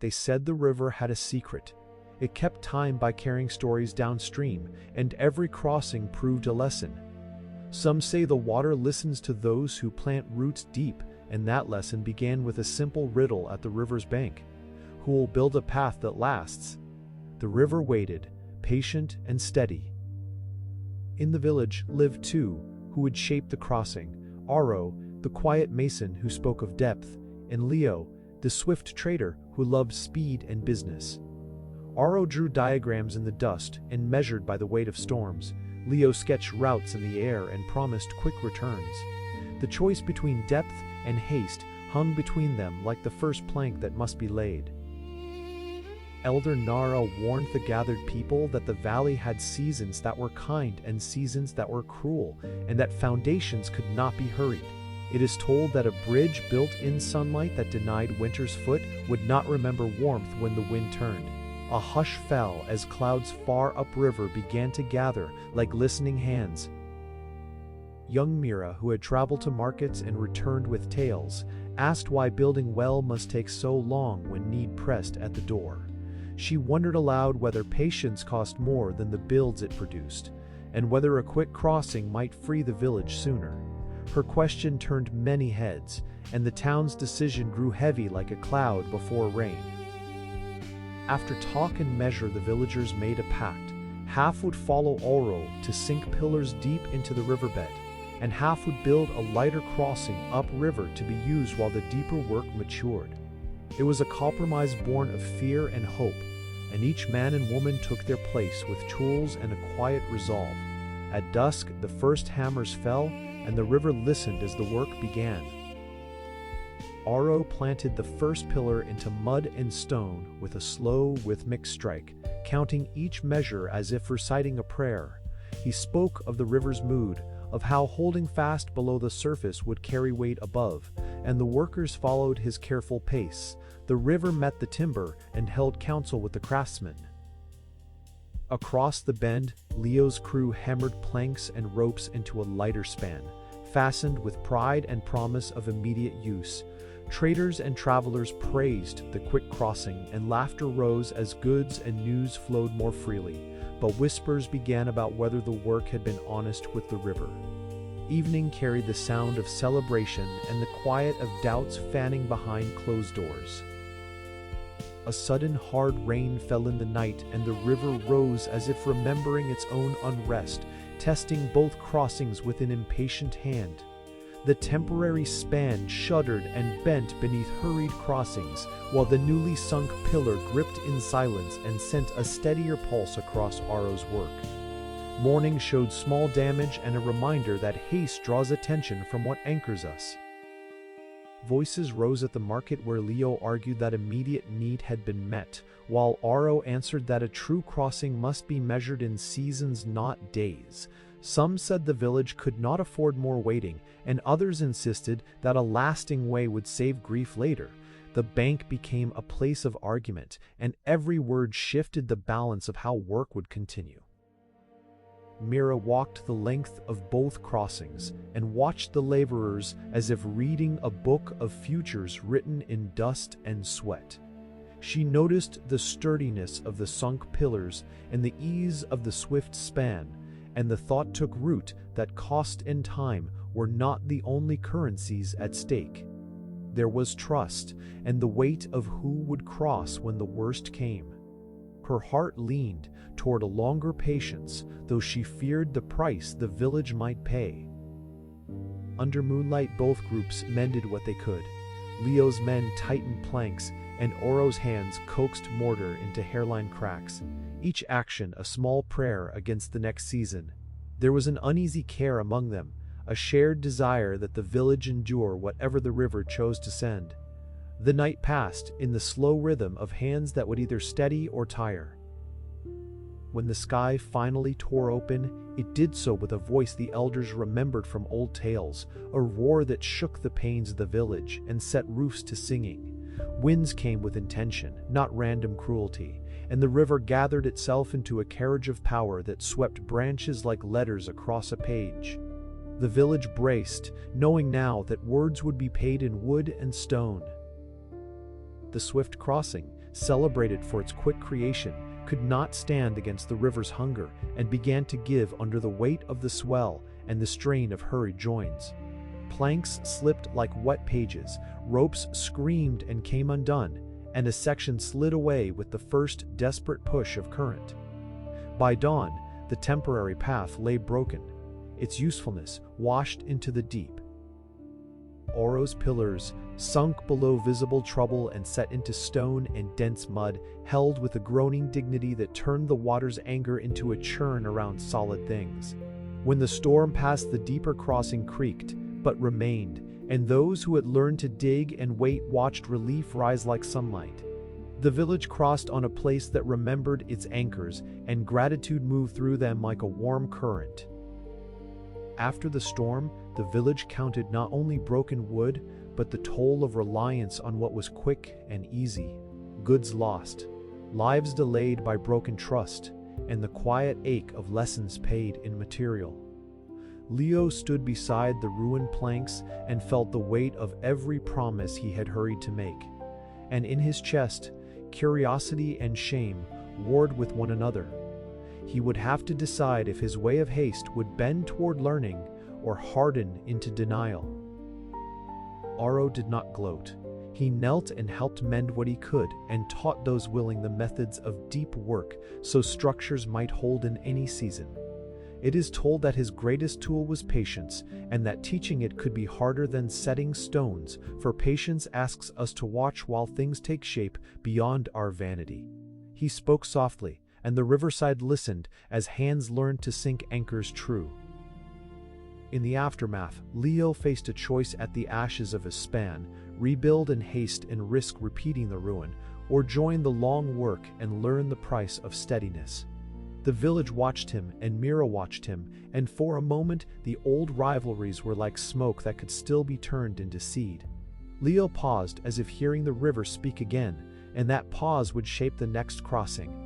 they said the river had a secret. It kept time by carrying stories downstream, and every crossing proved a lesson. Some say the water listens to those who plant roots deep, and that lesson began with a simple riddle at the river's bank. Who will build a path that lasts? The river waited, patient and steady. In the village lived two who would shape the crossing: Aro, the quiet mason who spoke of depth, and Leo, the swift trader who loved speed and business. Aro drew diagrams in the dust and measured by the weight of storms. Leo sketched routes in the air and promised quick returns. The choice between depth and haste hung between them like the first plank that must be laid. Elder Nara warned the gathered people that the valley had seasons that were kind and seasons that were cruel, and that foundations could not be hurried. It is told that a bridge built in sunlight that denied winter's foot would not remember warmth when the wind turned. A hush fell as clouds far upriver began to gather like listening hands. Young Mira, who had traveled to markets and returned with tales, asked why building well must take so long when need pressed at the door. She wondered aloud whether patience cost more than the builds it produced, and whether a quick crossing might free the village sooner. Her question turned many heads, and the town's decision grew heavy like a cloud before rain. After talk and measure, the villagers made a pact. Half would follow Oro to sink pillars deep into the riverbed, and half would build a lighter crossing upriver to be used while the deeper work matured. It was a compromise born of fear and hope, and each man and woman took their place with tools and a quiet resolve. At dusk, the first hammers fell, and the river listened as the work began. Aro planted the first pillar into mud and stone with a slow, rhythmic strike, counting each measure as if reciting a prayer. He spoke of the river's mood, of how holding fast below the surface would carry weight above, and the workers followed his careful pace. The river met the timber and held counsel with the craftsmen. Across the bend, Leo's crew hammered planks and ropes into a lighter span, fastened with pride and promise of immediate use. Traders and travelers praised the quick crossing, and laughter rose as goods and news flowed more freely, but whispers began about whether the work had been honest with the river. Evening carried the sound of celebration and the quiet of doubts fanning behind closed doors. A sudden hard rain fell in the night, and the river rose as if remembering its own unrest, testing both crossings with an impatient hand. The temporary span shuddered and bent beneath hurried crossings, while the newly sunk pillar gripped in silence and sent a steadier pulse across Aro's work. Morning showed small damage and a reminder that haste draws attention from what anchors us. Voices rose at the market where Leo argued that immediate need had been met, while Aro answered that a true crossing must be measured in seasons, not days. Some said the village could not afford more waiting, and others insisted that a lasting way would save grief later. The bank became a place of argument, and every word shifted the balance of how work would continue. Mira walked the length of both crossings and watched the laborers as if reading a book of futures written in dust and sweat. She noticed the sturdiness of the sunk pillars and the ease of the swift span, and the thought took root that cost and time were not the only currencies at stake. There was trust and the weight of who would cross when the worst came. Her heart leaned toward a longer patience, though she feared the price the village might pay. Under moonlight, both groups mended what they could. Leo's men tightened planks, and Oro's hands coaxed mortar into hairline cracks, each action a small prayer against the next season. There was an uneasy care among them, a shared desire that the village endure whatever the river chose to send. The night passed in the slow rhythm of hands that would either steady or tire. When the sky finally tore open, it did so with a voice the elders remembered from old tales, a roar that shook the panes of the village and set roofs to singing. Winds came with intention, not random cruelty, and the river gathered itself into a carriage of power that swept branches like letters across a page. The village braced, knowing now that words would be paid in wood and stone. The swift crossing, celebrated for its quick creation, could not stand against the river's hunger and began to give under the weight of the swell and the strain of hurried joins. Planks slipped like wet pages, ropes screamed and came undone, and a section slid away with the first desperate push of current. By dawn, the temporary path lay broken, its usefulness washed into the deep. Oro's pillars, sunk below visible trouble and set into stone and dense mud, held with a groaning dignity that turned the water's anger into a churn around solid things. When the storm passed, the deeper crossing creaked, but remained, and those who had learned to dig and wait watched relief rise like sunlight. The village crossed on a place that remembered its anchors, and gratitude moved through them like a warm current. After the storm, the village counted not only broken wood, but the toll of reliance on what was quick and easy. Goods lost, lives delayed by broken trust, and the quiet ache of lessons paid in material. Leo stood beside the ruined planks and felt the weight of every promise he had hurried to make. And in his chest, curiosity and shame warred with one another. He would have to decide if his way of haste would bend toward learning or harden into denial. Oro did not gloat. He knelt and helped mend what he could and taught those willing the methods of deep work so structures might hold in any season. It is told that his greatest tool was patience, and that teaching it could be harder than setting stones, for patience asks us to watch while things take shape beyond our vanity. He spoke softly, and the riverside listened as hands learned to sink anchors true. In the aftermath, Leo faced a choice at the ashes of his span: rebuild in haste and risk repeating the ruin, or join the long work and learn the price of steadiness. The village watched him, and Mira watched him, and for a moment the old rivalries were like smoke that could still be turned into seed. Leo paused as if hearing the river speak again, and that pause would shape the next crossing.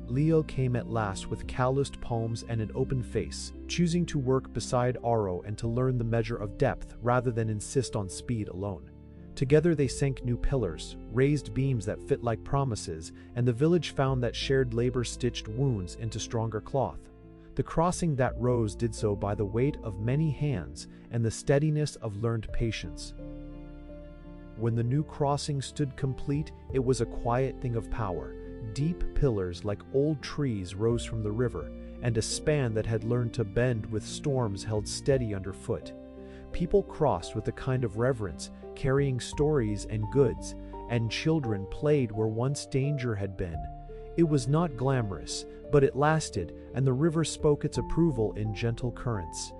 Leo came at last with calloused palms and an open face, choosing to work beside Oro and to learn the measure of depth rather than insist on speed alone. Together they sank new pillars, raised beams that fit like promises, and the village found that shared labor stitched wounds into stronger cloth. The crossing that rose did so by the weight of many hands and the steadiness of learned patience. When the new crossing stood complete, it was a quiet thing of power. Deep pillars like old trees rose from the river, and a span that had learned to bend with storms held steady underfoot. People crossed with a kind of reverence, carrying stories and goods, and children played where once danger had been. It was not glamorous, but it lasted, and the river spoke its approval in gentle currents.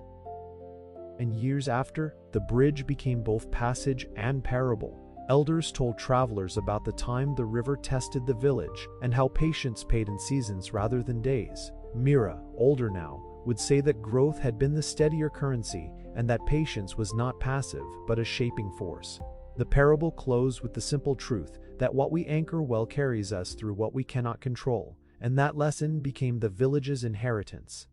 And years after, the bridge became both passage and parable. Elders told travelers about the time the river tested the village and how patience paid in seasons rather than days. Mira, older now, would say that growth had been the steadier currency and that patience was not passive but a shaping force. The parable closed with the simple truth that what we anchor well carries us through what we cannot control, and that lesson became the village's inheritance.